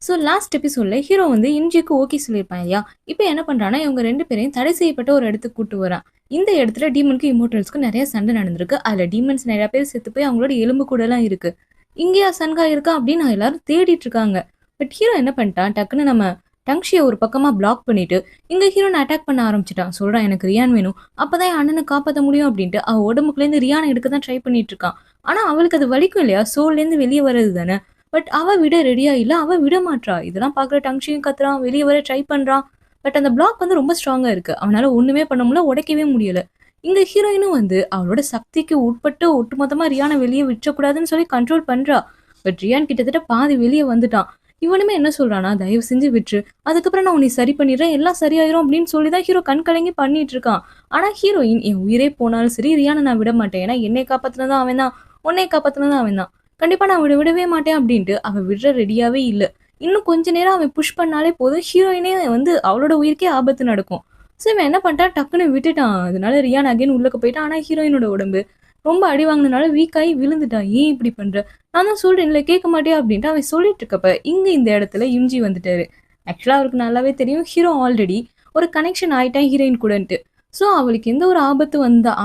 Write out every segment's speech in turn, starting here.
So last எபிசோட்ல hero வந்து இம்ஜிக்கு okay சொல்லியிருப்பான் இல்லையா? இப்போ என்ன பண்றான்னா, இவங்க 2 பேரையும் தடை செய்யப்பட்ட ஒரு இடத்துக்கு கூட்டு வரான். இந்த இடத்துல டீமனுக்கும் இம்மோர்டல்ஸ்க்கும் நெறைய சண்டை நடந்திருக்கு. அதுல டீமன்ஸ் நெறைய பேர் செத்து போய் அவங்களோட எலும்பு கூடலாம் இருக்கு. இங்கேயா சன்ஹா இருக்கா அப்படின்னு எல்லாரும் தேடிட்டு இருக்காங்க. பட் ஹீரோ என்ன பண்ணிட்டான், டக்குன்னு நம்ம டங்ஷிய ஒரு பக்கமா பிளாக் பண்ணிட்டு, இங்க ஹீரோன அட்டாக் பண்ண ஆரம்பிச்சுட்டான். சொல்றான், எனக்கு ரியான் வேணும். அப்பதான் என் அண்ணன காப்பாத்த முடியும் அப்படின்ட்டு அவ உடம்புக்குள்ளேருந்து ரியான எடுக்க தான் ட்ரை பண்ணிட்டு இருக்கான். ஆனா அவளுக்கு அது வலிக்கும் இல்லையா? சோல்லேருந்து வெளிய வர்றது தானே. பட் அவ விட ரெடியா இல்ல. அவ விட மாட்றா. இதெல்லாம் பார்க்குற டங்ஷியும் கத்துறான். வெளிய வர ட்ரை பண்றான். பட் அந்த பிளாக் வந்து ரொம்ப ஸ்ட்ராங்கா இருக்கு. அவனால ஒண்ணுமே பண்ண முடியல. உடைக்கவே முடியல. இந்த ஹீரோயினும் வந்து அவளோட சக்திக்கு உட்பட்டு ஒட்டுமொத்தமா ரியானை வெளியே விட்டுறக்கூடாதுன்னு சொல்லி கண்ட்ரோல் பண்றா. பட் ரியான் கிட்டத்தட்ட பாதி வெளியே வந்துட்டான். இவனுமே என்ன சொல்றானா, தயவு செஞ்சு விட்டுரு. அதுக்கப்புறம் நான் உன்னை சரி பண்ணிடுறேன். எல்லாம் சரியாயிரும் அப்படின்னு சொல்லிதான் ஹீரோ கண் கலங்கி பண்ணிட்டு இருக்கான். ஆனா ஹீரோயின், என் உயிரே போனாலும் சரி ரியானை நான் விட மாட்டேன். ஏன்னா என்னை காப்பாத்துனதும் அவன் தான், உன்னை காப்பாத்துனதும் அவன் தான். கண்டிப்பா நான் விடவே மாட்டேன் அப்படின்ட்டு அவ விடுற ரெடியாவே இல்ல. இன்னும் கொஞ்ச நேரம் அவன் புஷ் பண்ணாலே போதும், ஹீரோயினே வந்து அவளோட உயிருக்கே ஆபத்து நடக்கும். ஸோ இவன் என்ன பண்ணிட்டான், டக்குன்னு விட்டுட்டான். அதனால ரியான் அகைன் உள்ளக்க போயிட்டான். ஆனா ஹீரோயினோட உடம்பு ரொம்ப அடி வாங்கினால வீக் ஆகி விழுந்துட்டான். ஏன் இப்படி பண்ற? நான் தான் சொல்றேன்ல, கேட்க மாட்டியா அப்படின்ட்டு அவன் சொல்லிட்டு இருக்கப்ப இங்க இந்த இடத்துல இம்ஜி வந்துட்டாரு. ஆக்சுவலா அவருக்கு நல்லாவே தெரியும், ஹீரோ ஆல்ரெடி ஒரு கனெக்ஷன் ஆயிட்டான் ஹீரோயின் கூடன்ட்டு. ஸோ அவளுக்கு எந்த ஒரு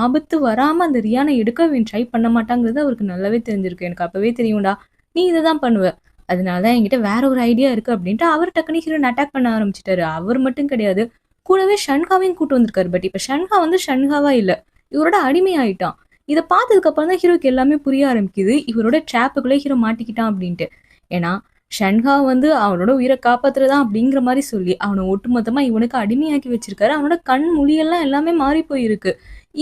ஆபத்து வராம அந்த ரியானை எடுக்க அவன் ட்ரை பண்ண மாட்டாங்கிறது அவருக்கு நல்லாவே தெரிஞ்சிருக்கு. எனக்கு அப்பவே தெரியும்டா, நீ இதை தான் பண்ணுவ. அதனால தான் என்கிட்ட வேற ஒரு ஐடியா இருக்கு அப்படின்ட்டு அவர் டக்குனு ஹீரோயின் அட்டாக் பண்ண ஆரம்பிச்சிட்டாரு. அவர் மட்டும் கிடையாது, கூடவே ஷன்ஹாவையும் கூட்டு வந்திருக்காரு. பட் இப்ப ஷன்ஹா வந்து ஷன்ஹாவா இல்ல, இவரோட அடிமை ஆயிட்டான். இதை பார்த்ததுக்கு அப்புறம் தான் ஹீரோக்கு எல்லாமே புரிய ஆரம்பிக்குது, இவரோட ட்ராப்புக்குள்ளே ஹீரோ மாட்டிக்கிட்டான் அப்படின்ட்டு. ஏன்னா ஷன்ஹா வந்து அவனோட உயிரை காப்பாத்துறதா அப்படிங்கிற மாதிரி சொல்லி அவனை ஒட்டுமொத்தமா இவனுக்கு அடிமையாக்கி வச்சிருக்காரு. அவனோட கண் மொழியெல்லாம் எல்லாமே மாறி போயிருக்கு.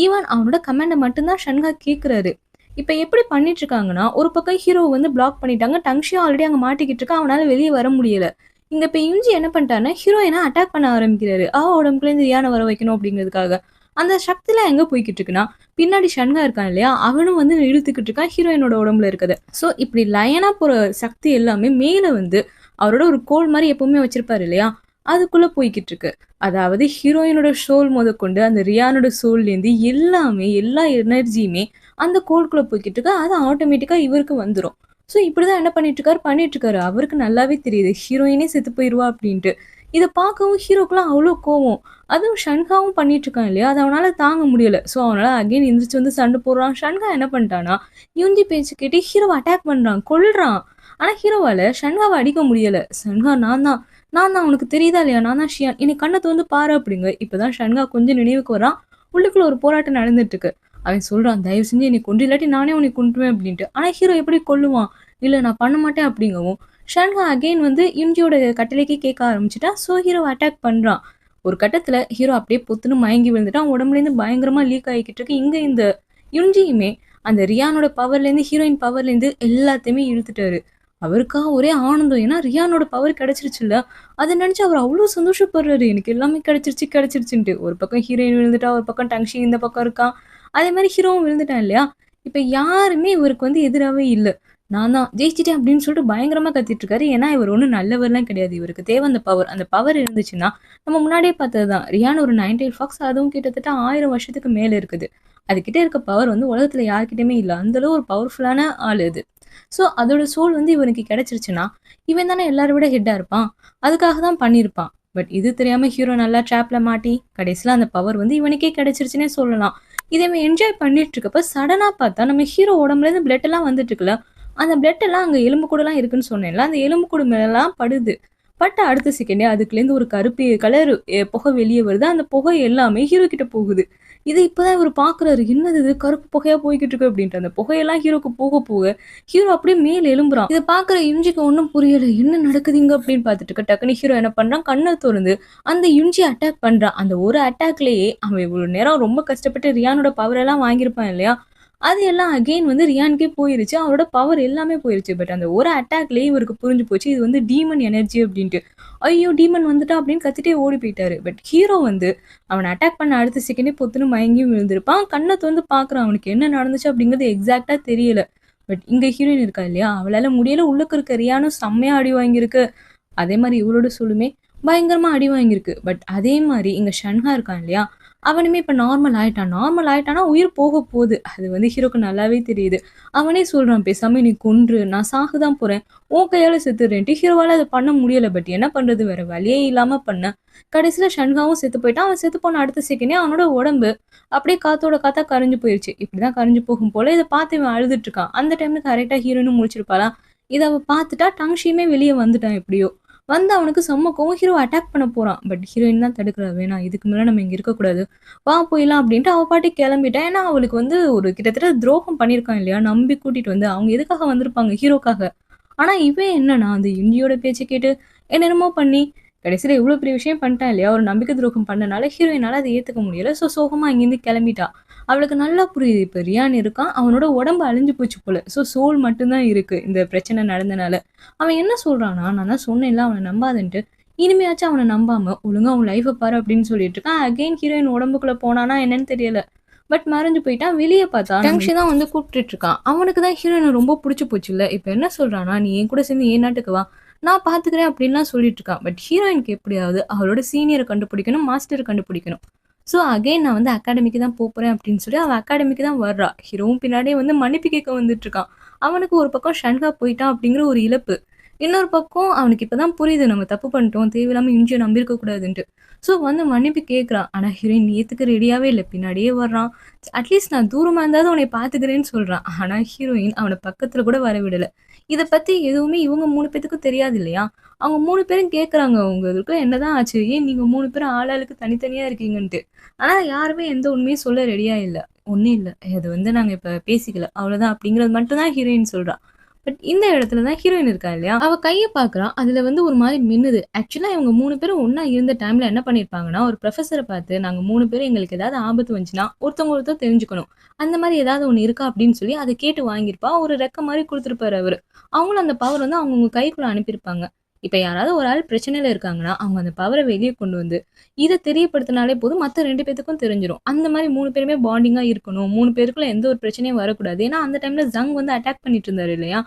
ஈவன் அவனோட கமெண்டை மட்டும்தான் ஷன்ஹா கேட்கிறாரு. இப்ப எப்படி பண்ணிட்டு இருக்காங்கன்னா, ஒரு பக்கம் ஹீரோ வந்து பிளாக் பண்ணிட்டாங்க. டங்ஷியா ஆல்ரெடி அங்க மாட்டிக்கிட்டு இருக்கா. அவனால வெளியே வர முடியல. இங்க இப்ப இம்ஜி என்ன பண்ணிட்டாருன்னா, ஹீரோயினை அட்டாக் பண்ண ஆரம்பிக்கிறாரு. உடம்புக்குள்ள இருந்து ரியானை வர வைக்கணும் அப்படிங்கிறதுக்காக. அந்த சக்திலாம் எங்க போய்கிட்டு இருக்குன்னா, பின்னாடி ஷன்ஹா இருக்கான் இல்லையா, அவனும் வந்து இழுத்துக்கிட்டு இருக்கான் ஹீரோயினோட உடம்புல இருக்கத. ஸோ இப்படி லயனா போற சக்தி எல்லாமே மேல வந்து அவரோட ஒரு கோல் மாதிரி எப்பவுமே வச்சிருப்பாரு இல்லையா, அதுக்குள்ள போய்கிட்டு இருக்கு. அதாவது ஹீரோயினோட சோல் முதற்கொண்டு அந்த ரியானோட சோல்லேருந்து எல்லாமே, எல்லா எனர்ஜியுமே அந்த கோல்குள்ள போய்கிட்டு இருக்கு. அது ஆட்டோமேட்டிக்கா இவருக்கு வந்துரும். ஸோ இப்படிதான் என்ன பண்ணிட்டு இருக்காரு. அவருக்கு நல்லாவே தெரியுது, ஹீரோயினே செத்து போயிருவா அப்படின்ட்டு. இதை பார்க்கவும் ஹீரோக்குலாம் அவ்வளோ கோவம். அதுவும் ஷன்ஹாவும் பண்ணிட்டு இருக்கான் இல்லையா, அது அவனால தாங்க முடியல. ஸோ அவனால அகைன் எந்திரிச்சு வந்து சண்டை போடுறான். ஷன்ஹா என்ன பண்ணிட்டானா, யூஞ்சி பேச்சு கேட்டு ஹீரோவை அட்டாக் பண்றான், கொல்றான். ஆனா ஹீரோவால ஷன்ஹாவை அடிக்க முடியல. ஷன்ஹா, நான் தான் உனக்கு தெரியுதா இல்லையா, நான் தான் ஷியான், என்னை கண்ணை வந்து பாரு அப்படிங்க. இப்பதான் ஷன்ஹா கொஞ்சம் நினைவுக்கு வரான். உள்ளுக்குள்ள ஒரு போராட்டம் நடந்துட்டு இருக்கு. அவன் சொல்றான், தயவு செஞ்சு என்னை கொண்டு, இல்லாட்டி நானே உன்னை கொண்டுவேன் அப்படின்ட்டு. ஆனா ஹீரோ எப்படி கொல்லுவான்? இல்ல, நான் பண்ண மாட்டேன் அப்படிங்கவும் ஷன்ஹா அகைன் வந்து இம்ஜியோட கட்டளைக்கு கேட்க ஆரம்பிச்சுட்டான். ஸோ ஹீரோ அட்டாக் பண்றான். ஒரு கட்டத்துல ஹீரோ அப்படியே பொத்துன்னு மயங்கி விழுந்துட்டான். உடம்புல இருந்து பயங்கரமா லீக் ஆகிக்கிட்டு இருக்கு. இங்க இந்த யுன்ஜியுமே அந்த ரியானோட பவர்ல இருந்து, ஹீரோயின் பவர்ல இருந்து எல்லாத்தையுமே இழுத்துட்டாரு. அவருக்கா ஒரே ஆனந்தம். ஏன்னா ரியானோட பவர் கிடைச்சிருச்சுல்ல. அதை நினைச்சு அவர் அவ்வளவு சந்தோஷப்படுறாரு. எனக்கு எல்லாமே கிடைச்சிருச்சுன்ட்டு. ஒரு பக்கம் ஹீரோயின் விழுந்துட்டா, ஒரு பக்கம் டங்ஷி இந்த பக்கம் இருக்கான். அதே மாதிரி ஹீரோவும் விழுந்துட்டான் இல்லையா. இப்ப யாருமே இவருக்கு வந்து எதிராவே இல்ல. நான் தான் ஜெயிச்சிட்டேன் அப்படின்னு சொல்லிட்டு பயங்கரமா கத்திட்டு இருக்காரு. ஏன்னா இவர் ஒன்றும் நல்லவர்லாம் கிடையாது. இவருக்கு தேவை அந்த பவர். அந்த பவர் இருந்துச்சுன்னா, நம்ம முன்னாடியே பார்த்ததுதான், ரியான் ஒரு 98 ஃபாக்ஸ், அதுவும் கிட்டத்தட்ட 1000 வருஷத்துக்கு மேல இருக்குது. அதுகிட்ட இருக்க பவர் வந்து உலகத்துல யார்கிட்டயுமே இல்ல. அந்த அளவு ஒரு பவர்ஃபுல்லான ஆள் இது. ஸோ அதோட சோல் வந்து இவனுக்கு கிடைச்சிருச்சுன்னா, இவன் தானே எல்லாரும் விட ஹெட்டா இருப்பான். அதுக்காக தான் பண்ணியிருப்பான். பட் இது தெரியாம ஹீரோ நல்லா ட்ராப்ல மாட்டி கடைசியில அந்த பவர் வந்து இவனுக்கே கிடைச்சிருச்சுன்னே சொல்லலாம். இதை இவன் என்ஜாய் பண்ணிட்டு இருக்கப்ப சடனா பார்த்தா நம்ம ஹீரோ உடம்புல இருந்து பிளட் எல்லாம் வந்துட்டு இருக்குல்ல. அந்த பிளட் எல்லாம் அங்க எலும்பு கூடலாம் இருக்குன்னு சொன்னேன்ல, அந்த எலும்பு கூடு மேலலாம் படுது. பட் அடுத்த செகண்டே அதுக்குலேருந்து ஒரு கருப்பு கலர் புகை வெளியே வருது. அந்த புகை எல்லாமே ஹீரோ கிட்ட போகுது. இது இப்பதான் இவர் பாக்குறாரு, என்னது இது கருப்பு புகையா போய்கிட்டு இருக்கு அப்படின்ட்டு. அந்த புகையெல்லாம் ஹீரோக்கு போக போக ஹீரோ அப்படியே மேல எழும்புறான். இதை பாக்குற யுஞ்சிக்கு ஒன்றும் புரியல, என்ன நடக்குதுங்க அப்படின்னு பார்த்துட்டு இருக்க. டக்குனு ஹீரோ என்ன பண்றான், கண்ணை திறந்து அந்த யுஞ்சி அட்டாக் பண்றான். அந்த ஒரு அட்டாக்லயே அவன் இவ்வளவு நேரம் ரொம்ப கஷ்டப்பட்டு ரியானோட பவர் எல்லாம் வாங்கியிருப்பான் இல்லையா, அது எல்லாம் அகெயின் வந்து ரியானுக்கே போயிருச்சு. அவரோட பவர் எல்லாமே போயிருச்சு. பட் அந்த ஒரு அட்டாக்லயே இவருக்கு புரிஞ்சு போச்சு, இது வந்து டீமன் எனர்ஜி அப்படின்ட்டு. ஐயோ, டீமன் வந்துட்டா அப்படின்னு கத்திட்டே ஓடி போயிட்டாரு. பட் ஹீரோ வந்து அவனை அட்டாக் பண்ண அடுத்த செகண்டே பொத்துன்னு மயங்கியும் விழுந்திருப்பான். கண்ணை வந்து பாக்குறான், அவனுக்கு என்ன நடந்துச்சு அப்படிங்கிறது எக்ஸாக்டா தெரியல. பட் இங்க ஹீரோயின் இருக்கா இல்லையா, அவளால முடியல. உள்ளுக்கு இருக்க ரியானும் செம்மையா அடி வாங்கியிருக்கு. அதே மாதிரி இவளோட சொல்லுமே பயங்கரமா அடி வாங்கியிருக்கு. பட் அதே மாதிரி இங்க ஷன்ஹா இருக்கான் இல்லையா, அவனுமே இப்ப நார்மல் ஆயிட்டான். நார்மல் ஆயிட்டான்னா உயிர் போக போது. அது வந்து ஹீரோக்கு நல்லாவே தெரியுது. அவனே சொல்றான், "பேசாம என்னைய கொன்று, நான் சாக தான் போறேன். உன் கையால செத்துடுறேன்ட்டு." ஹீரோவால அத பண்ண முடியல. பட் என்ன பண்றது? வேற வழியே இல்லாம பண்ணான். கடைசியில ஷண்ஹாவும் செத்து போயிட்டான். அவன் செத்து போன அடுத்த செகண்டே அவனோட உடம்பு அப்படியே காத்தோட காத்தா கரைஞ்சு போயிருச்சு. இப்படிதான் கரைஞ்சு போகும் போல இத பார்த்து இவன் அழுதுட்டு இருக்கான். அந்த டைம்ல கரெக்ட்டா ஹீரோயினும் முழிச்சிருப்பாளா? இத அவ பார்த்துட்டா டங்ஷியுமே வெளிய வந்துட்டான் எப்படியோ. வந்து அவனுக்கு செம்ம கோவம். ஹீரோவ அட்டாக் பண்ண போறான். பட் ஹீரோயின் தான் தடுக்குறா. "வேணாம். இதுக்கு மேல நம்ம இங்க இருக்கக்கூடாது. வா போயிடலாம்" அப்படின்ட்டு அவ பாட்டுக்கு கிளம்பிட்டா. ஏன்னா அவளுக்கு வந்து ஒரு கிட்டத்தட்ட துரோகம் பண்ணியிருக்கான் இல்லையா? நம்பி கூட்டிட்டு வந்து அவங்க எதுக்காக வந்திருப்பாங்க? ஹீரோக்காக. ஆனா இவன் என்னன்னா, அந்த யுஞ்சியோட பேச்ச கேட்டு என்னென்னமோ பண்ணி, கடைசியில இவ்ளோ பெரிய விஷயம் பண்ணிட்டான் இல்லையா? ஒரு நம்பிக்கை துரோகம் பண்ணனால ஹீரோயினால அத ஏத்துக்க முடியல. சோகமா அங்கேருந்து கிளம்பிட்டா. அவளுக்கு நல்லா புரியுது. இப்ப ரியான் இருக்கான். அவனோட உடம்பு அழிஞ்சு போச்சு போல. சோல் மட்டும் தான் இருக்கு. இந்த பிரச்சனை நடந்தனால. அவன் என்ன சொல்றான்னா, "நான் தான் சொன்னேன்ல அவன நம்பாதன்ட்டு. இனிமையாச்சும் அவன நம்பாம ஒழுங்கா உன் லைஃப பாரு" அப்படின்னு சொல்லிட்டு இருக்கான். அகைன் ஹீரோயின் உடம்புக்குள்ள போனானா என்னன்னு தெரியல. பட் மறைஞ்சு போயிட்டான். வெளிய பார்த்தா டங்ஷி தான் வந்து கூப்பிட்டுட்டு இருக்கான். அவனுக்கு தான் ஹீரோயின ரொம்ப புடிச்சு போச்சுல்ல. இப்ப என்ன சொல்றான்னா, "நீ என் கூட சேர்ந்து என் நாட்டுக்கு வா. நான் பார்த்துக்கிறேன்" அப்படின்லாம் சொல்லிட்டு இருக்கான். பட் ஹீரோயினுக்கு எப்படியாவது அவளோட சீனியர கண்டுபிடிக்கணும், மாஸ்டர கண்டுபிடிக்கணும். ஸோ அகைன் நான் வந்து அகாடமிக்கு தான் போப்போறேன் அப்படின்னு சொல்லி அவ அகாடமிக்கு தான் வர்றா. ஹீரோவும் பின்னாடியே வந்து மன்னிப்பு கேட்க வந்துட்டு இருக்கான். அவனுக்கு ஒரு பக்கம் ஷன்ஹா போயிட்டான் அப்படிங்கிற ஒரு இழப்பு. இன்னொரு பக்கம் அவனுக்கு இப்பதான் புரியுது நம்ம தப்பு பண்ணிட்டோம். தேவையில்லாம யுஞ்சிய நம்பியிருக்க கூடாதுன்ட்டு. ஸோ வந்து மன்னிப்பு கேட்குறான். ஆனா ஹீரோயின் ஏத்துக்க ரெடியாவே இல்ல. பின்னாடியே வர்றான். அட்லீஸ்ட் நான் தூரமா இருந்தாவது உன்னை பார்த்துக்கிறேன்னு சொல்றான். ஆனா ஹீரோயின் அவன பக்கத்துல கூட வர விடல. இத பத்தி எதுவுமே இவங்க 3 பேத்துக்கும் தெரியாது இல்லையா? அவங்க 3 பேரும் கேட்குறாங்க. "உங்களுக்கு என்னதான் ஆச்சு? ஏன் நீங்க 3 பேரும் ஆளாளுக்கு தனித்தனியா இருக்கீங்கன்ட்டு." ஆனா யாருமே எந்த உண்மையும் சொல்ல ரெடியா இல்ல. "ஒண்ணும் இல்ல. அது வந்து நாங்க இப்ப பேசிக்கல. அவ்வளோதான்." அப்படிங்கிறது மட்டும் தான் ஹீரோயின் சொல்றா. பட் இந்த இடத்துல தான் ஹீரோயின் இருக்கா இல்லையா? அவ கைய பார்க்குறா. அதுல வந்து ஒரு மாரி மின்னுது. ஆக்சுவலா இவங்க 3 பேரும் ஒண்ணா இருந்த டைம்ல என்ன பண்ணியிருப்பாங்கன்னா, ஒரு புரொஃபசர பார்த்து, "நாங்க 3 பேரும் எங்களுக்கு ஏதாவது ஆபத்து வந்துச்சுன்னா, ஒருத்தவங்க ஒருத்தர் தெரிஞ்சுக்கணும். அந்த மாரி ஏதாவது ஒண்ணு இருக்கா?" அப்படின்னு சொல்லி அத கேட்டு வாங்கியிருப்பா. ஒரு ரெக்க மாரி குடுத்துருப்பாரு அவரு. அவங்களும் அந்த பவர் வந்து அவங்கவங்க கைக்குள்ள அனுப்பியிருப்பாங்க. இப்ப யாராவது ஒரு ஆள் பிரச்சனையில இருக்காங்கன்னா, அவங்க அந்த பவர வெளிய கொண்டு வந்து, இத தெரியப்படுத்தினாலே போதும். மத்த 2 பேத்துக்கும் தெரிஞ்சிரும். அந்த மாரி 3 பேருமே பாண்டிங்கா இருக்கணும். 3 பேருக்குள்ள எந்த ஒரு பிரச்சனையும் வரக்கூடாது. ஏன்னா, அந்த டைம்ல ஜங் வந்து அட்டாக் பண்ணிட்டு இருந்தாரு இல்லையா?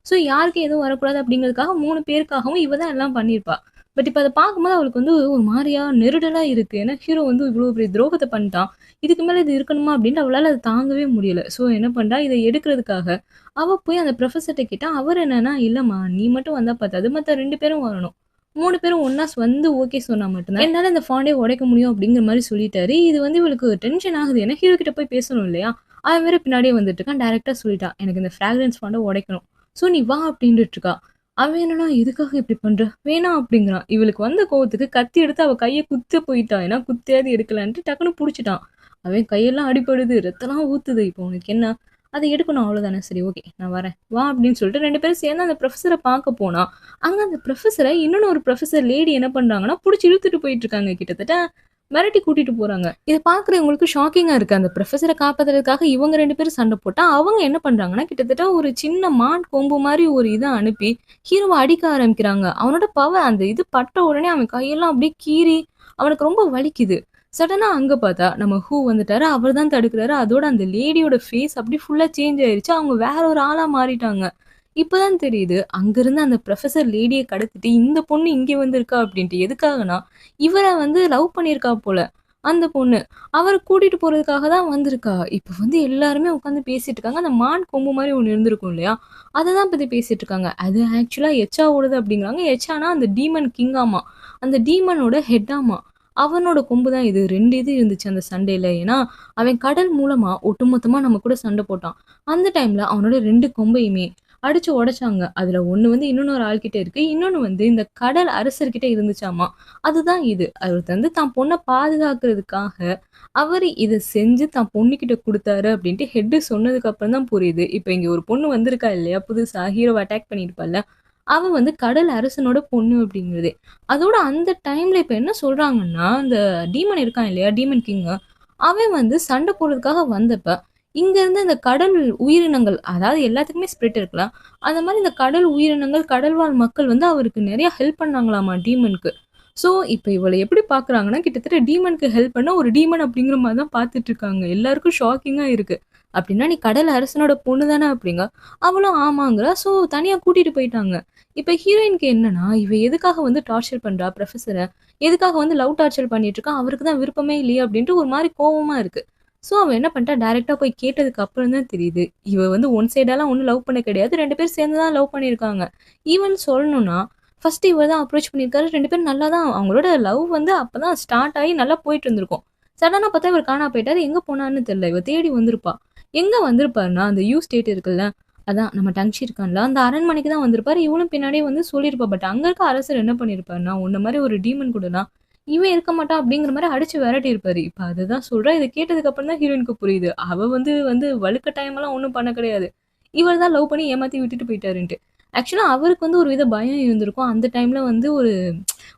ஸோ யாருக்கும் எதுவும் வரக்கூடாது அப்படிங்கிறதுக்காக 3 பேருக்காகவும் இவ தான் எல்லாம் பண்ணியிருப்பா. பட் இப்ப அத பார்க்கும்போது அவளுக்கு வந்து ஒரு மாரியா நெருடலா இருக்கு. ஏன்னா ஹீரோ வந்து இவ்ளோ பெரிய துரோகத்த பண்ணிட்டான். இதுக்கு மேல இது இருக்கணுமா? அப்படின்ட்டு அவளால அத தாங்கவே முடியல. ஸோ என்ன பண்றா, இத எடுக்கிறதுக்காக அவ போய் அந்த புரொஃபசர்ட்ட கேட்டா, அவர் என்னன்னா, "இல்லம்மா நீ மட்டும் வந்தா பத்தாது. மத்த 2 பேரும் வரணும். 3 பேரும் ஒண்ணா வந்து ஓகே சொன்னா மட்டும் தான் என்னால இந்த ஃபாண்டே உடைக்க முடியும்." அப்படிங்கிற மாரி சொல்லிட்டாரு. இது வந்து இவளுக்கு டென்ஷன் ஆகுது. ஏன்னா ஹீரோ கிட்ட போய் பேசணும் இல்லையா? அவன் வேற பின்னாடியே வந்துட்டு இருக்கான். டைரக்ட்டா சொல்லிட்டான். "எனக்கு இந்த ஃப்ராக்ரன்ஸ் ஃபாண்ட உடைக்கணும். ஸோ நீ வா" அப்படின்ட்டு இருக்கா. அவன் என்னன்னா, "எதுக்காக இப்படி பண்ற? வேணாம்" அப்படிங்கிறான். இவளுக்கு வந்த கோவத்துக்கு கத்தி எடுத்து அவ கைய குத்த போயிட்டா. ஏன்னா குத்தியாவது எடுக்கலான்ட்டு டக்குனு புடிச்சுட்டான். அவன் கையெல்லாம் அடிபடுது. ரத்தம்லாம் ஊத்துது. "இப்போ உனக்கு என்ன? அத எடுக்கணும் அவ்வளோதானே. சரி ஓகே நான் வரேன். வா" அப்படின்னு சொல்லிட்டு 2 பேரும் சேர்ந்து அந்த புரொஃபசர பார்க்க போனா, அங்க அந்த புரொஃபசர இன்னொன்னு ஒரு புரொஃபசர் லேடி என்ன பண்றாங்கன்னா, புடிச்சு இழுத்துட்டு போயிட்டு இருக்காங்க. கிட்டத்தட்ட மிரட்டி கூட்டிட்டு போறாங்க. இத பார்க்குறவங்களுக்கு ஷாக்கிங்கா இருக்கு. அந்த புரொஃபசர காப்பாத்துறதுக்காக இவங்க 2 பேரும் சண்ட போட்டா, அவங்க என்ன பண்றாங்கன்னா, கிட்டத்தட்ட ஒரு சின்ன மான் கொம்பு மாரி ஒரு இத அனுப்பி, ஹீரோவ அடிக்க ஆரம்பிக்கிறாங்க. அவனோட பவர் அந்த இது பட்ட உடனே அவன் கையெல்லாம் அப்படியே கீறி, அவனுக்கு ரொம்ப வலிக்குது. சடனா அங்க பார்த்தா, நம்ம ஹூ வந்துட்டாரு. அவர் தான் தடுக்குறாரு. அதோட அந்த லேடியோட ஃபேஸ் அப்படியே ஃபுல்லா சேஞ்ச் ஆயிருச்சு. அவங்க வேற ஒரு ஆளா மாறிட்டாங்க. இப்பதான் தெரியுது, அங்கிருந்து அந்த புரொஃபசர் லேடிய கடத்திட்டு, இந்த பொண்ணு இங்க வந்திருக்கா அப்படின்ட்டு. எதுக்காகன்னா, இவர வந்து லவ் பண்ணியிருக்கா போல. அந்த பொண்ணு. அவர கூட்டிட்டு போறதுக்காக தான் வந்திருக்கா. இப்ப வந்து எல்லாருமே உட்கார்ந்து பேசிட்டு இருக்காங்க. அந்த மான் கொம்பு மாரி ஒண்ணு இருந்திருக்கும் இல்லையா? அததான் பத்தி பேசிட்டு இருக்காங்க. அது ஆக்சுவலா எச்சாவோடது அப்படிங்கிறாங்க. எச்சானா அந்த டீமன் கிங்காமா. அந்த டீமனோட ஹெட்டாமா. அவனோட கொம்பு தான் இது. 2 இது இருந்துச்சு அந்த சண்டையில. ஏன்னா, அவன் கடல் மூலமா ஒட்டுமொத்தமா நம்ம கூட சண்ட போட்டான். அந்த டைம்ல அவனோட 2 கொம்பையுமே அடிச்சு உடைச்சாங்க. அதுல ஒண்ணு வந்து இன்னொன்னொரு ஆள்கிட்ட இருக்கு. இன்னொன்னு வந்து இந்த கடல் அரசர்கிட்ட இருந்துச்சாமா. அதுதான் இது. அவர் வந்து தான் பொண்ண பாதுகாக்கிறதுக்காக, அவரு இத செஞ்சு தான் பொண்ணுகிட்ட குடுத்தாரு அப்டின்ட்டு ஹெட் சொன்னதுக்கு அப்புறம் தான் புரியுது. இப்ப இங்க ஒரு பொண்ணு வந்திருக்கா இல்லையா? புதுசா ஹீரோவ அட்டாக் பண்ணியிருப்பால்ல. அவ வந்து கடல் அரசனோட பொண்ணு அப்டிங்கிறதே. அதோட அந்த டைம்ல இப்ப என்ன சொல்றாங்கன்னா, அந்த டீமன் இருக்கான் இல்லையா? டீமன் கிங் அவன் வந்து சண்ட போடுறதுக்காக வந்தப்ப, இங்க இருந்து இந்த கடல் உயிரினங்கள் அதாவது எல்லாத்துக்குமே ஸ்பிரிட் இருக்கலாம். அந்த மாரி இந்த கடல் உயிரினங்கள், கடல்வாழ் மக்கள் வந்து அவருக்கு நெறைய ஹெல்ப் பண்ணாங்களாமா டீமனுக்கு. ஸோ, இப்ப இவள எப்படி பார்க்குறாங்கன்னா, கிட்டத்தட்ட டீமனுக்கு ஹெல்ப் பண்ண ஒரு டீமன் அப்படிங்கிற மாரி தான் பார்த்துட்டு இருக்காங்க. எல்லாருக்கும் ஷாக்கிங்கா இருக்கு. அப்படின்னா நீ கடல் அரசனோட பொண்ணு தானே அப்படிங்க. அவளும் ஆமாங்கிறா. ஸோ தனியா கூட்டிட்டு போயிட்டாங்க. இப்ப ஹீரோயினுக்கு என்னன்னா, இவ எதுக்காக வந்து டார்ச்சர் பண்றா புரொஃபசர? எதுக்காக வந்து லவ் டார்ச்சர் பண்ணிட்டு இருக்கா? அவருக்கு தான் விருப்பமே இல்லையே அப்படின்ட்டு ஒரு மாரி கோவமா இருக்கு. ஸோ அவ என்ன பண்ணிட்டா, டைரக்ட்டா போய் கேட்டதுக்கு அப்புறம் தான் தெரியுது. இவ வந்து ஒன் சைடாலாம் ஒண்ணும் லவ் பண்ண கிடையாது. 2 பேரும் சேர்ந்து தான் லவ் பண்ணியிருக்காங்க. ஈவன் சொல்லணும்னா, ஃபர்ஸ்ட் இவர் தான் அப்ரோச் பண்ணியிருக்காரு. 2 பேரும் நல்லா தான் அவங்களோட லவ் வந்து அப்பதான் ஸ்டார்ட் ஆகி நல்லா போயிட்டு இருந்திருக்கும். சடனா பார்த்தா இவர் காணாம போயிட்டாரு. எங்க போனாருன்னு தெரியல. இவ தேடி வந்திருப்பா. எங்க வந்திருப்பாருன்னா, அந்த யூ ஸ்டேட் இருக்குல்ல, அதான் நம்ம டங்ஷி இருக்கான்ல, அந்த அரண்மனைக்கு தான் வந்திருப்பாரு. இவளும் பின்னாடியே வந்து சொல்லியிருப்பா. பட் அங்க இருக்க அரசர் என்ன பண்ணியிருப்பாருன்னா, உன்ன மாரி ஒரு டீமன் கூடலாம் இவன் இருக்க மாட்டான் அப்படிங்கிற மாரி அடிச்சு விரட்டியிருப்பாரு. இப்ப அதுதான் சொல்றேன். இத கேட்டதுக்கு அப்புறம் தான் ஹீரோயினுக்கு புரியுது. அவ வந்து வந்து வலுக்கட்டாயமாலாம் ஒண்ணும் பண்ண கிடையாது. இவர் தான் லவ் பண்ணி ஏமாத்தி விட்டுட்டு போயிட்டாருன்ட்டு. ஆக்சுவலா அவருக்கு வந்து ஒரு வித பயம் இருந்திருக்கும். அந்த டைம்ல வந்து ஒரு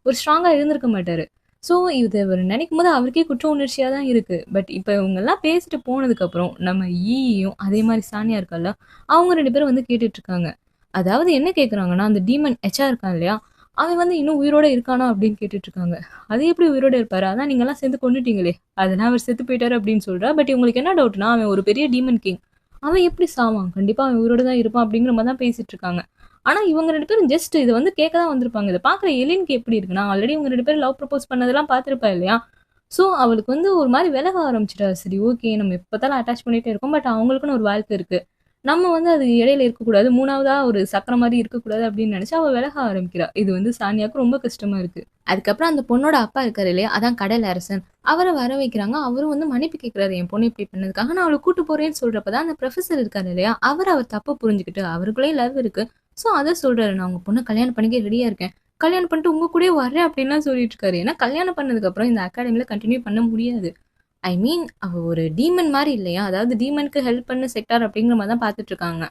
ஒரு ஸ்ட்ராங்கா இருந்திருக்க மாட்டாரு. ஸோ இத இவரு நினைக்கும்போது அவருக்கே குற்ற உணர்ச்சியா தான் இருக்கு. பட் இப்ப இவங்கலாம் பேசிட்டு போனதுக்கப்புறம், நம்ம ஈயும் அதே மாரி சானியா இருக்கால்ல, அவங்க 2 பேரும் வந்து கேட்டுட்டு இருக்காங்க. அதாவது என்ன கேட்குறாங்கன்னா, அந்த டீமன் எச்.ஆர் இருக்கான் இல்லையா? அவன் வந்து இன்னும் உயிரோட இருக்கானா? அப்படின்னு கேட்டுட்டு இருக்காங்க. அது எப்படி உயிரோட இருப்பாரு? அதான் நீங்கலாம் சேர்ந்து கொன்னுட்டீங்களே! அதனால அவர் செத்து போயிட்டாரு அப்படின்னு சொல்றா. பட் இவங்களுக்கு என்ன டவுட்னா, அவன் ஒரு பெரிய டீமன் கிங். அவன் எப்படி சாவான்? கண்டிப்பா அவன் உயிரோட தான் இருப்பான் அப்படிங்கிற மாரி தான் பேசிட்டு இருக்காங்க. ஆனா இவங்க 2 பேரும் ஜஸ்ட் இத வந்து கேட்க தான் வந்திருப்பாங்க. இத பார்க்குற எலினுக்கு எப்படி இருக்குன்னா, ஆல்ரெடி இவங்க 2 பேரும் லவ் ப்ரப்போஸ் பண்ணதெல்லாம் பார்த்திருப்பா இல்லையா? ஸோ அவளுக்கு வந்து ஒரு மாரி விலக ஆரம்பிச்சுட்டா. சரி ஓகே நம்ம எப்ப பார்த்தாலும் அட்டாச் பண்ணிட்டே இருக்கோம். பட் அவங்களுக்குன்னு ஒரு வாழ்க்கை இருக்கு. நம்ம வந்து அது இடையில இருக்கக்கூடாது. 3வதா ஒரு சக்கரம் மாரி இருக்கக்கூடாது அப்படின்னு நெனச்சு அவ விலக ஆரம்பிக்கிறா. இது வந்து சானியாக்கு ரொம்ப கஷ்டமா இருக்கு. அதுக்கப்புறம் அந்த பொண்ணோட அப்பா இருக்காரு இல்லையா? அதான் கடல் அரசன். அவர வர வைக்கிறாங்க. அவரும் வந்து மன்னிப்பு கேட்கிறாரு. என் பொண்ணு இப்படி பண்ணதுக்காக நான் அவள கூட்டு போறேன்னு சொல்றப்ப தான் அந்த புரொஃபசர் இருக்காரு இல்லையா? அவர் தப்ப புரிஞ்சுகிட்டு அவருக்குள்ளேயும் லவ் இருக்கு. ஸோ அத சொல்றாரு. நான் உங்க பொண்ண கல்யாணம் பண்ணிக்க ரெடியா இருக்கேன். கல்யாணம் பண்ணிட்டு உங்க கூடயே வரேன் அப்படின்லாம் சொல்லிட்டு இருக்காரு. ஏன்னா கல்யாணம் பண்ணதுக்கு அப்புறம் இந்த அகாடமில கன்டின்யூ பண்ண முடியாது. ஐ மீன் அவ ஒரு டீமன் மாரி இல்லையா? அதாவது டீமனுக்கு ஹெல்ப் பண்ண செக்டார் அப்படிங்கிற மாரி தான் பார்த்துட்டு இருக்காங்க.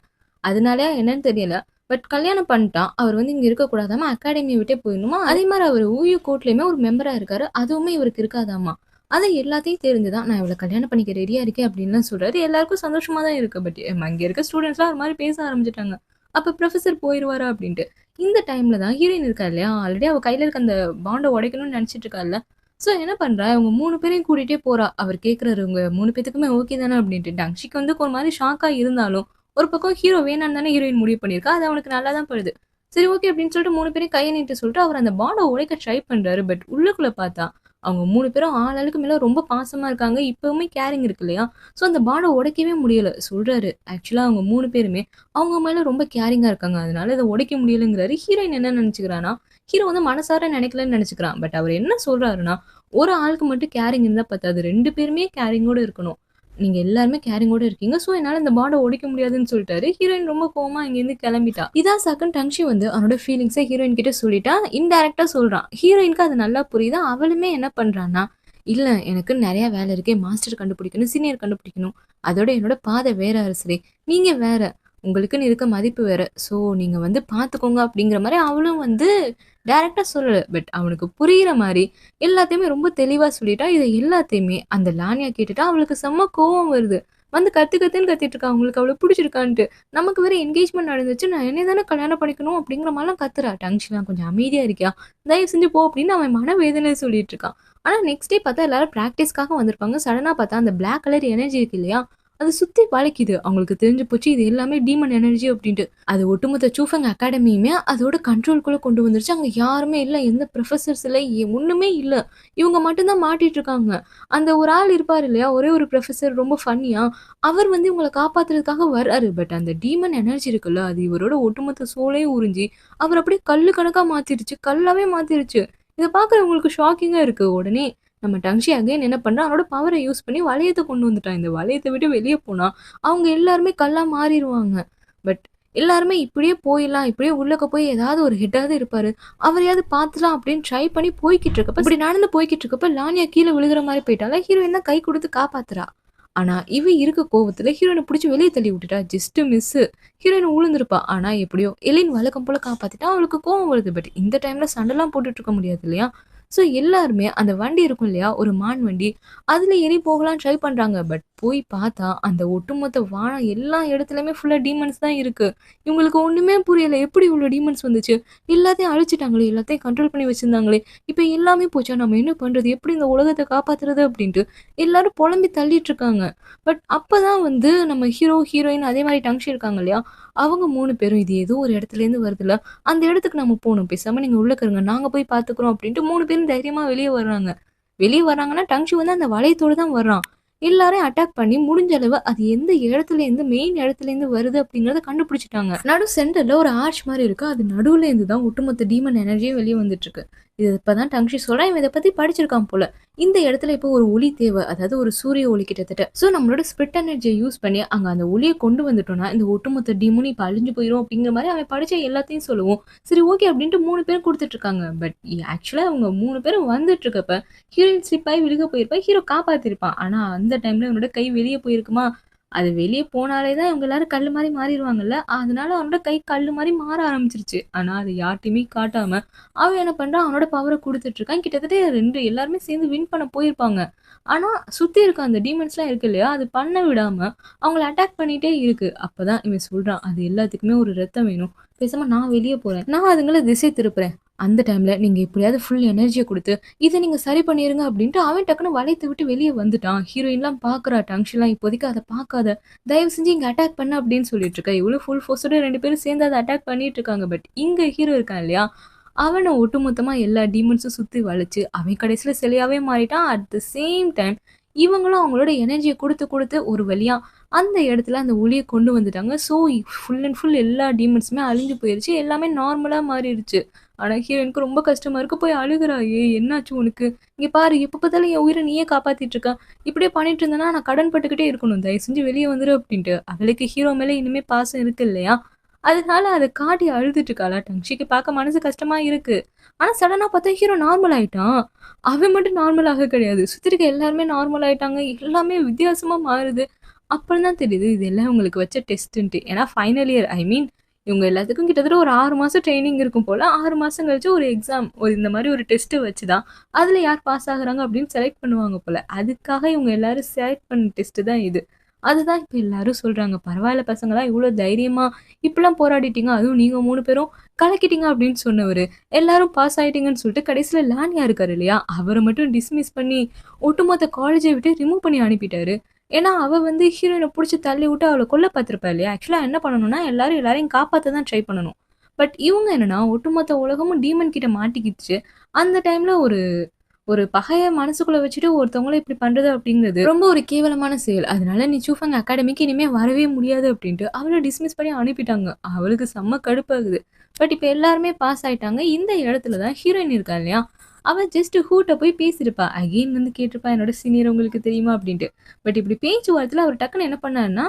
அதனாலயா என்னன்னு தெரியல. பட் கல்யாணம் பண்ணிட்டா. அவர் வந்து இங்க இருக்கக்கூடாதாமா. அகாடமிய விட்டே போயிடணுமா. அதே மாரி அவர் ஊயூ கோர்ட்லயுமே ஒரு மெம்பரா இருக்காரு. அதுவுமே இவருக்கு இருக்காதாமா. அது எல்லாத்தையும் தெரிஞ்சு தான் நான் இவள கல்யாணம் பண்ணிக்க ரெடியா இருக்கேன் அப்படின்லாம் சொல்றாரு. எல்லாருக்கும் சந்தோஷமா தான் இருக்கு. பட் அங்க இருக்க ஸ்டூடண்ட்ஸ்லாம் ஒரு மாரி பேச ஆரம்பிச்சுட்டாங்க. அப்ப புரொஃபசர் போயிருவாரா அப்படின்ட்டு. இந்த டைம்ல தான் ஹீரோயின் இருக்கா இல்லையா? ஆல்ரெடி அவ கையில இருக்க அந்த பாண்ட உடைக்கணும்னு நெனச்சுட்டு இருக்கால்ல. ஸோ என்ன பண்றா, இவங்க 3 பேரையும் கூட்டிட்டே போறா. அவர் கேட்கிறாரு, "உங்க 3 பேத்துக்குமே ஓகே தானே?" அப்படின்ட்டு. டங்ஷிக்கு வந்து ஒரு மாரி ஷாக்கா இருந்தாலும், ஒரு பக்கம் ஹீரோ வேணான்னு தானே ஹீரோயின் முடிவு பண்ணியிருக்கா. அது அவனுக்கு நல்லா தான் படுது. சரி ஓகே அப்படின்னு சொல்லிட்டு 3 பேரையும் கைய நீட்ட சொல்லிட்டு, அவர் அந்த பாண்ட உடைக்க ட்ரை பண்றாரு. பட் உள்ளுக்குள்ள பார்த்தா, அவங்க 3 பேரும் ஆளாளுக்கு மேல ரொம்ப பாசமா இருக்காங்க. இப்பவுமே கேரிங் இருக்கு இல்லையா? ஸோ அந்த பாண்ட உடைக்கவே முடியல. சொல்றாரு, ஆக்சுவலா அவங்க 3 பேருமே அவங்க மேல ரொம்ப கேரிங்கா இருக்காங்க. அதனால இத உடைக்க முடியலங்கிறாரு. ஹீரோயின் என்ன நெனச்சுக்கிறான்னா, ஹீரோ வந்து மனசார நெனைக்கலன்னு நெனச்சுக்கிறான். பட் அவர் என்ன சொல்றாருன்னா, ஒரு ஆளுக்கு மட்டும் கேரிங் இருந்தா பத்தாது. 2 பேருமே கேரிங்கோட இருக்கணும். நீங்க எல்லாருமே கேரிங்கோட இருக்கீங்க. ஸோ, என்னால இந்த பாண்ட உடைக்க முடியாதுன்னு சொல்ட்டாரு. ஹீரோயின் ரொம்ப கோவமா இங்கேருந்து கெளம்பிட்டா. இதான் சாக்குன்னு டங்ஷி வந்து அவனோட ஃபீலிங்ஸ ஹீரோயின் கிட்ட சொல்லிட்டா. இன்டைரக்ட்டா சொல்றான். ஹீரோயினுக்கு அது நல்லா புரியுது. அவளுமே என்ன பண்றான்னா, "இல்ல எனக்கு நெறைய வேல இருக்கு. என் மாஸ்டர் கண்டுபிடிக்கணும், சீனியர் கண்டுபிடிக்கணும். அதோட என்னோட பாதை வேற அரசரே. நீங்க வேற. உங்களுக்குன்னு இருக்க மதிப்பு வேற. ஸோ, நீங்க வந்து பாத்துக்கோங்க." அப்படிங்கிற மாரி அவளும் வந்து டைரக்ட்டா சொல்லல. பட் அவனுக்கு புரியிற மாரி எல்லாத்தையுமே ரொம்ப தெளிவா சொல்லிட்டா. இத எல்லாத்தையுமே அந்த லானியா கேட்டுட்டா. அவளுக்கு செம்ம கோவம் வருது. வந்து கத்து கத்துன்னு கத்திட்டு இருக்கா. உங்களுக்கு அவள புடிச்சிருக்கான்ட்டு. நமக்கு வேற என்கேஜ்மென்ட் நடந்துச்சு. நான் என்னைய தானே கல்யாணம் பண்ணிக்கணும் அப்படிங்கிற மாரிலாம் கத்துறா. டங்ஷிலாம் கொஞ்சம் அமைதியா இருக்கியா? தயவு செஞ்சு போ அப்படின்னு அவன் மனவேதனையில சொல்லிட்டு இருக்கான். ஆனா நெக்ஸ்ட் டே பார்த்தா எல்லாரும் பிராக்டிஸ்க்காக வந்திருப்பாங்க. சடனா பார்த்தா அந்த பிளாக் கலர் எனர்ஜி இருக்கு இல்லையா? அது சுத்தி வளைக்குது. அவங்களுக்கு தெரிஞ்சு போச்சு. இது எல்லாமே டீமன் எனர்ஜி அப்டின்ட்டு. அது ஒட்டுமொத்த சூஃபங் அகாடமியுமே அதோட கண்ட்ரோல்குள்ள கொண்டு வந்துருச்சு. அங்க யாருமே இல்ல. எந்த புரொஃபசர்ஸ் இல்ல. ஒண்ணுமே இல்ல. இவங்க மட்டும் தான் மாட்டிட்டு இருக்காங்க. அந்த ஒரு ஆள் இருப்பாரு இல்லையா? ஒரே ஒரு புரொஃபசர் ரொம்ப ஃபன்னியா. அவர் வந்து இவங்கள காப்பாத்துறதுக்காக வராரு. பட் அந்த டீமன் எனர்ஜி இருக்குல்ல, அது இவரோட ஒட்டுமொத்த சோலையும் உறிஞ்சி, அவர் அப்படியே கல்லு கணக்கா மாத்திருச்சு. கல்லாவே மாத்திருச்சு. இத பார்க்குறவங்களுக்கு ஷாக்கிங்கா இருக்கு. உடனே நம்ம டங்ஷி அகைன் என்ன பண்றான், அவனோட பவர யூஸ் பண்ணி வளையத்த கொண்டு வந்துட்டான். இந்த வளையத்த விட்டு வெளிய போனா, அவங்க எல்லாருமே கல்லா மாறிருவாங்க. பட் எல்லாருமே இப்படியே போயிடலாம். இப்படியே உள்ளக்க போய் ஏதாவது ஒரு ஹிட்டாவது இருப்பாரு. அவரையாவது பார்த்துலாம் அப்படின்னு ட்ரை பண்ணி போய்க்கிட்டு இருக்கப்ப, இப்படி நடந்து போய்க்கிட்டு இருக்கப்ப, லானியா கீழ விழுகுற மாரி போயிட்டாளா, ஹீரோயின் தான் கை குடுத்து காப்பாத்துறா. ஆனா, இவ இருக்க கோவத்துல ஹீரோயின புடிச்சு வெளிய தள்ளி விட்டுட்டா. Just miss. ஹீரோயின் விழுந்திருப்பா. ஆனா எப்படியோ எலின் வழக்கம் போல காப்பாத்திட்டா. அவளுக்கு கோவம் வருது. பட் இந்த டைம்ல சண்டைலாம் போட்டுட்டு இருக்க முடியாது இல்லையா? ஸோ எல்லாருமே அந்த வண்டி இருக்கும் இல்லையா? ஒரு மான் வண்டி. அதுல ஏறி போகலான்னு ட்ரை பண்றாங்க. பட் போய் பார்த்தா, அந்த ஒட்டுமொத்த வானம் எல்லா இடத்துலயுமே ஃபுல்லா டீமன்ஸ் தான் இருக்கு. இவங்களுக்கு ஒண்ணுமே புரியல. எப்படி இவ்ளோ டீமன்ஸ் வந்துச்சு? எல்லாத்தையும் அழிச்சுட்டாங்களே! எல்லாத்தையும் கண்ட்ரோல் பண்ணி வச்சிருந்தாங்களே! இப்ப எல்லாமே போச்சா? நம்ம என்ன பண்றது? எப்படி இந்த உலகத்த காப்பாத்துறது? அப்படின்ட்டு எல்லாரும் புலம்பி தள்ளிட்டு இருக்காங்க. பட் அப்பதான் வந்து நம்ம ஹீரோ, ஹீரோயின் அதே மாரி டங்ஷி இருக்காங்க இல்லையா? அவங்க 3 பேரும் இது ஏதோ ஒரு இடத்துலேருந்து வருதுல்ல. அந்த இடத்துக்கு நம்ம போணும். பேசாம நீங்க உள்ளக்க இருங்க. நாங்க போய் பார்த்துக்குறோம் அப்டின்ட்டு 3 பேரும் தைரியமா வெளிய வர்றாங்க. வெளிய வர்றாங்கன்னா, டங்ஷி வந்து அந்த வளையத்தோட தான் வர்றான். எல்லாரையும் அட்டாக் பண்ணி முடிஞ்ச அளவு அது எந்த இடத்துலேருந்து மெயின் இடத்துலேருந்து வருது அப்டிங்கிறத கண்டுபிடிச்சுட்டாங்க. சென்டர்ல ஒரு ஆர்ச் மாரி இருக்கு. அது நடுவுலேருந்து தான் ஒட்டுமொத்த டீமன் எனர்ஜியும் வெளிய வந்துட்டுருக்கு. இது இப்பதான் டங்ஷி சொல்றான். இவன் இத பத்தி படிச்சிருக்கான் போல. இந்த இடத்துல இப்போ ஒரு ஒளி தேவ. அதாவது ஒரு சூரிய ஒளி கிட்டத்தட்ட. ஸோ நம்மளோட ஸ்பிரிட் எனர்ஜிய யூஸ் பண்ணி அங்க அந்த ஒளிய கொண்டு வந்துட்டோம்னா, இந்த ஒட்டுமொத்த டீமனும் இப்ப அழிஞ்சு போயிரும் அப்டிங்கிற மாரி அவன் படிச்ச எல்லாத்தையும் சொல்லவும், சரி ஓகே அப்டின்ட்டு 3 பேரும் குடுத்துட்டு இருக்காங்க. பட் ஆக்சுவலா அவங்க 3 பேரும் வந்துட்டு இருக்கப்ப, ஹீரோயின் ஸ்லிப் ஆயி விழுக போயிருப்பா. ஹீரோ காப்பாத்திருப்பான். ஆனா அந்த டைம்ல இவனோட கை வெளிய போயிருக்குமா, அது வெளிய போனாலே தான் இவங்க எல்லாரும் கல்லு மாரி மாறிருவாங்கல்ல. அதனால அவனோட கை கல்லு மாரி மாற ஆரம்பிச்சுருச்சு. ஆனா அத யார்ட்டயுமே காட்டாம, அவன் என்ன பண்றான், அவனோட பவர குடுத்துட்டு இருக்கான். கிட்டத்தட்ட 2 எல்லாருமே சேர்ந்து வின் பண்ண போயிருப்பாங்க. ஆனா சுத்தி இருக்க அந்த டீமன்ஸ்லாம் இருக்கு இல்லையா, அது பண்ண விடாம அவங்கள அட்டாக் பண்ணிட்டே இருக்கு. அப்பதான் இவன் சொல்றான், அது எல்லாத்துக்குமே ஒரு ரத்தம் வேணும். பேசாம நான் வெளிய போறேன். நான் அதுங்கள திசை திருப்புறேன். அந்த டைம்ல நீங்க எப்படியாவது ஃபுல் எனர்ஜிய குடுத்து, இத நீங்க சரி பண்ணிருங்க அப்டின்ட்டு அவன் டக்குனு வளையத்த விட்டு வெளிய வந்துட்டான். ஹீரோயின்லாம் பார்க்குறா டங்ஷிலாம் இப்போதைக்கு அத பார்க்காத. தயவு செஞ்சு இங்க அட்டாக் பண்ணு அப்டின்னு சொல்லிட்டு இருக்கா. இவளும் ஃபுல் ஃபோர்ஸோட 2 பேரும் சேர்ந்து அத அட்டாக் பண்ணிட்டு இருக்காங்க. பட் இங்க ஹீரோ இருக்கான் இல்லையா, அவன ஒட்டுமொத்தமா எல்லா டீமன்ஸும் சுத்தி வளைச்சு, அவன் கடைசில சிலையாவே மாறிட்டான். அட் த சேம் டைம் இவங்களும் அவங்களோட எனர்ஜிய குடுத்து, குடுத்து ஒரு வழியா அந்த இடத்துல அந்த ஒளிய கொண்டு வந்துட்டாங்க. ஸோ ஃபுல் அண்ட் ஃபுல் எல்லா டீமன்ஸுமே அழிஞ்சு போயிருச்சு. எல்லாமே நார்மலா மாறிடுச்சு. ஆனா ஹீரோயினுக்கு ரொம்ப கஷ்டமா இருக்கு. போய் அழுகுறா. "ஏய் என்னாச்சு உனக்கு? இங்க பாரு எப்ப பார்த்தாலும் என் உயிர நீயே காப்பாத்திட்டு இருக்க. இப்படியே பண்ணிட்டு இருந்தேன்னா நான் கடன் பட்டுக்கிட்டே இருக்கணும். தயவு செஞ்சு வெளிய வந்துரு" அப்படின்ட்டு. அவளுக்கு ஹீரோ மேல இனிமே பாசம் இருக்கு இல்லையா? அதனால அத காட்டி அழுதுட்டு இருக்காளா டங்ஷிக்கு பார்க்க மனசு கஷ்டமா இருக்கு. ஆனா சடனா பார்த்தா ஹீரோ நார்மல் ஆயிட்டான். அவன் மட்டும் நார்மல் ஆக கிடையாது. சுத்தி இருக்க எல்லாருமே நார்மல் ஆயிட்டாங்க. எல்லாமே வித்தியாசமா மாறுது. அப்புறம் தான் தெரியுது இது எல்லாம் இவங்களுக்கு வச்ச டெஸ்ட்டுன்ட்டு. ஏன்னா ஃபைனல் இயர் ஐ மீன் இவங்க எல்லாத்துக்கும் கிட்டத்தட்ட ஒரு 6 மாசம் ட்ரெய்னிங் இருக்கும் போல. 6 மாசம் கழிச்சு ஒரு எக்ஸாம் ஒரு இந்த மாரி ஒரு டெஸ்ட் வச்சு தான், அதுல யார் பாஸ் ஆகுறாங்க அப்படின்னு செலக்ட் பண்ணுவாங்க போல. அதுக்காக இவங்க எல்லாரும் செலக்ட் பண்ண டெஸ்ட் தான் இது. அதுதான் இப்ப எல்லாரும் சொல்றாங்க. பரவால்ல பசங்களா இவ்ளோ தைரியமா இப்படிலாம் போராடிட்டீங்க. அதுவும் நீங்க 3 பேரும் கலக்கிட்டீங்க அப்படின்னு சொன்னவரு. எல்லாரும் பாஸ் ஆயிட்டீங்கன்னு சொல்லிட்டு கடைசில லான்யா இருக்காரு இல்லையா? அவர மட்டும் டிஸ்மிஸ் பண்ணி ஒட்டுமொத்த காலேஜ விட்டு ரிமூவ் பண்ணி அனுப்பிட்டாரு. ஏன்னா, அவ வந்து ஹீரோயின புடிச்சு தள்ளி விட்டு அவள கொல்ல பார்த்திருப்பா இல்லையா? ஆக்சுவலா என்ன பண்ணணும்னா, எல்லாரும் எல்லாரையும் காப்பாத்த தான் ட்ரை பண்ணணும். பட் இவங்க என்னன்னா, ஒட்டுமொத்த உலகமும் டீமன் கிட்ட மாட்டிக்கிச்சு. அந்த டைம்ல ஒரு ஒரு பகைய மனசுக்குள்ள வச்சுட்டு ஒருத்தவங்கள இப்படி பண்றது அப்படிங்கிறது ரொம்ப ஒரு கேவலமான செயல். அதனால நீ சூஃபங் அகாடமிக்கு இனிமே வரவே முடியாது அப்படின்ட்டு அவள டிஸ்மிஸ் பண்ணி அனுப்பிட்டாங்க. அவளுக்கு செம்ம கடுப்பாகுது. பட் இப்ப எல்லாருமே பாஸ் ஆயிட்டாங்க. இந்த இடத்துல தான் ஹீரோயின் இருக்கா இல்லையா? அவ ஜஸ்ட் ஹூட்ட போய் பேசியிருப்பா. அகைன் வந்து கேட்டிருப்பா, "என்னோட சீனியர் உங்களுக்கு தெரியுமா?" அப்படின்ட்டு. பட் இப்படி பேச்சுவார்த்தையில அவர் டக்குனு என்ன பண்ணாருன்னா,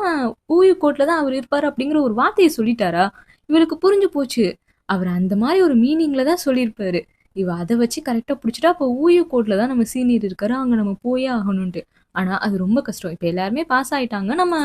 "ஊயு கோட்ல தான் அவர் இருப்பாரு" அப்படிங்கிற ஒரு வார்த்தைய சொல்லிட்டாரா, இவளுக்கு புரிஞ்சு போச்சு. அவர் அந்த மாரி ஒரு மீனிங்ல தான் சொல்லியிருப்பாரு. இவ அத வச்சு கரெக்ட்டா புடிச்சுட்டா, அப்போ ஊயு கோட்ல தான் நம்ம சீனியர் இருக்காரு. அங்க நம்ம போயே ஆகணுன்ட்டு. ஆனா அது ரொம்ப கஷ்டம். இப்ப எல்லாருமே பாஸ் ஆயிட்டாங்க. நம்ம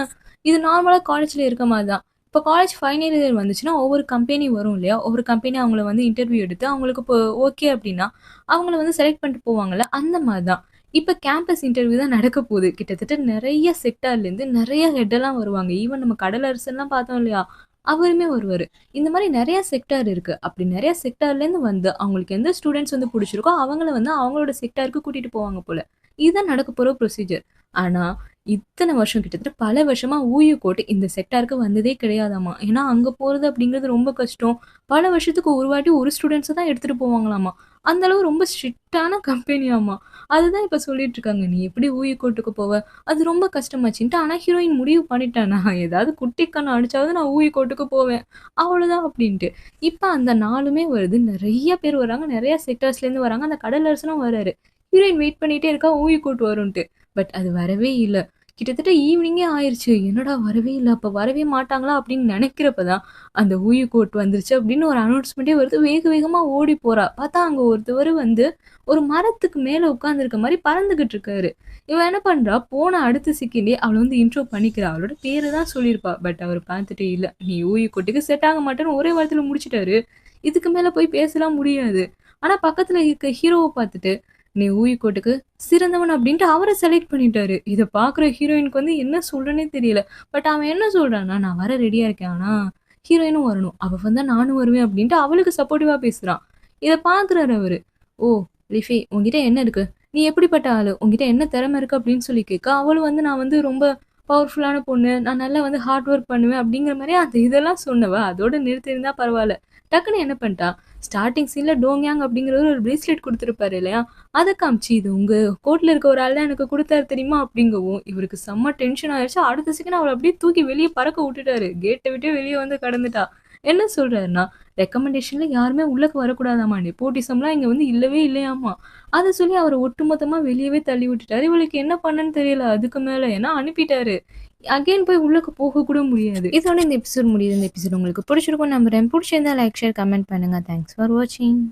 இது நார்மலா காலேஜ்ல இருக்க மாரி தான். இப்ப காலேஜ் ஃபைனல் இயர் வந்துச்சுன்னா, ஒவ்வொரு கம்பெனி வரும் இல்லையா? ஒவ்வொரு கம்பெனி அவங்கள வந்து இன்டர்வியூ எடுத்து, அவங்களுக்கு இப்போ ஓகே அப்டின்னா, அவங்கள வந்து செலக்ட் பண்ணிட்டு போவாங்கல்ல, அந்த மாரி தான். இப்ப கேம்பஸ் இன்டர்வியூ தான் நடக்க போகுது. கிட்டத்தட்ட நெறைய செக்டார்லேருந்து நெறைய ஹெட் எல்லாம் வருவாங்க. ஈவன் நம்ம கடல் அரசன்லாம் பார்த்தோம் இல்லையா? அவருமே வருவாரு. இந்த மாரி நெறைய செக்டார் இருக்கு. அப்படி நெறைய செக்டார்லேருந்து வந்து, அவங்களுக்கு எந்த ஸ்டூடண்ட்ஸ் வந்து புடிச்சிருக்கோ, அவங்கள வந்து அவங்களோட செக்டாருக்கு கூட்டிட்டு போவாங்க போல. இதுதான் நடக்க போற ப்ரொசீஜர். ஆனா, இத்தன வருஷம் கிட்டத்தட்ட பல வருஷமா ஊயூ கோட் இந்த செக்டாருக்கு வந்ததே கிடையாதாமா. ஏன்னா, அங்க போறது அப்படிங்கிறது ரொம்ப கஷ்டம். பல வருஷத்துக்கு ஒரு வாட்டி ஒரு ஸ்டூடண்ட்ஸ தான் எடுத்துட்டு போவாங்களாமா. அந்த அளவு ரொம்ப ஸ்ட்ரிக்ட்டான கம்பெனியாமா. அதுதான் இப்ப சொல்லிட்டு இருக்காங்க. "நீ எப்படி ஊயூ கோட்டுக்கு போவ? அது ரொம்ப கஷ்டமாச்சுன்ட்டு." ஆனா ஹீரோயின் முடிவு பண்ணிட்டா, "நான் ஏதாவது குட்டி கண்ண அடிச்சாவது நான் ஊயூ கோட்டுக்கு போவேன். அவ்வளோதான்." அப்படின்ட்டு. இப்ப அந்த நாளுமே வருது. நெறைய பேர் வராங்க. நெறைய செக்டார்ஸ்லேருந்து வராங்க. அந்த கடலரசனும் வராரு. ஹீரோயின் வெயிட் பண்ணிட்டே இருக்கா ஊயூ கோட் வரும்ன்ட்டு. பட் அது வரவே இல்ல. கிட்டத்தட்ட ஈவினிங்கே ஆயிருச்சு. என்னடா வரவே இல்ல. அப்ப வரவே மாட்டாங்களா அப்படின்னு நெனைக்கிறப்ப தான், அந்த ஊயூ கோட் வந்துருச்சு அப்படின்னு ஒரு அனௌன்ஸ்மென்ட்டே வருது. வேக வேகமா ஓடி போறா. பார்த்தா அங்க ஒருத்தவரு வந்து ஒரு மரத்துக்கு மேல உட்கார்ந்திருக்க மாரி பறந்துகிட்டு இருக்காரு. இவ என்ன பண்றா, போன அடுத்த செகண்டே அவள வந்து இன்ட்ரோ பண்ணிக்கிறா. அவளோட பேர தான் சொல்லியிருப்பா. பட் அவரு பார்த்துட்டு இல்ல. நீ ஊயூ கோட்டுக்கு செட் ஆக மாட்டேன்னு ஒரே வார்த்தையில முடிச்சுட்டாரு. இதுக்கு மேல போய் பேசலாம் முடியாது. ஆனா பக்கத்துல இருக்க ஹீரோவ பார்த்துட்டு, "நீ ஊழிக்கோட்டுக்கு சிறந்தவன்" அப்படின்ட்டு அவர செலக்ட் பண்ணிட்டாரு. இத பார்க்குற ஹீரோயினுக்கு வந்து என்ன சொல்றன்னே தெரியல. பட் அவன் என்ன சொல்றான்னா, "நான் வர ரெடியா இருக்கேன். ஆனா ஹீரோயினும் வரணும். அவ வந்தா நானும் வருவேன்" அப்படின்ட்டு அவளுக்கு சப்போர்ட்டிவா பேசுறான். இத பார்க்குறாரு அவரு. "ஓ! லிஃபி உன்கிட்ட என்ன இருக்கு? நீ எப்படிப்பட்ட ஆளு? உன்கிட்ட என்ன திறமை இருக்கு?" அப்படின்னு சொல்லி கேட்க, அவளும் வந்து "நான் வந்து ரொம்ப பவர்ஃபுல்லான பொண்ணு. நான் நல்லா வந்து ஹார்ட் ஒர்க் பண்ணுவேன்" அப்படிங்கிற மாரி அந்த இதெல்லாம் சொன்னவ, அதோட நிறுத்தியிருந்தா பரவால்ல. டக்குனு என்ன பண்ணிட்டா, ஸ்டார்ட்டிங் சீன்ல டோங்யாங் அப்படிங்கிறவரு ஒரு பிரேஸ்லெட் குடுத்திருப்பாரு இல்லையா? அத காமிச்சு, "இது உங்க கோர்ட்ல இருக்க ஒரு ஆள் தான் எனக்கு குடுத்தாரு தெரியுமா?" அப்படிங்கவும், இவருக்கு செம்ம டென்ஷன் ஆயிருச்சு. அடுத்த செகண்ட் அவள அப்படியே தூக்கி வெளிய பறக்க விட்டுட்டாரு. கேட்ட விட்டே வெளிய வந்து கடந்துட்டா. என்ன சொல்றாருன்னா, ரெக்கமெண்டேஷன்ல யாருமே உள்ளக்க வரக்கூடாதாமா. நெப்போட்டிசம்லாம் இங்க வந்து இல்லவே இல்லையாமா. அத சொல்லி அவர ஒட்டுமொத்தமா வெளியவே தள்ளி விட்டுட்டாரு. இவளுக்கு என்ன பண்ணன்னு தெரியல அதுக்கு மேல. ஏன்னா அனுப்பிட்டாரு. அகைன் போய் உள்ளக்க போக கூட முடியாது. இதோட இந்த எபிசோட் முடியுது. இந்த எபிசோட் உங்களுக்கு பிடிச்சிருக்கும்னு நம்புறேன். பிடிச்சிருந்தா லைக், ஷேர், கமெண்ட் பண்ணுங்க. தேங்க்ஸ் ஃபார் வாட்சிங்.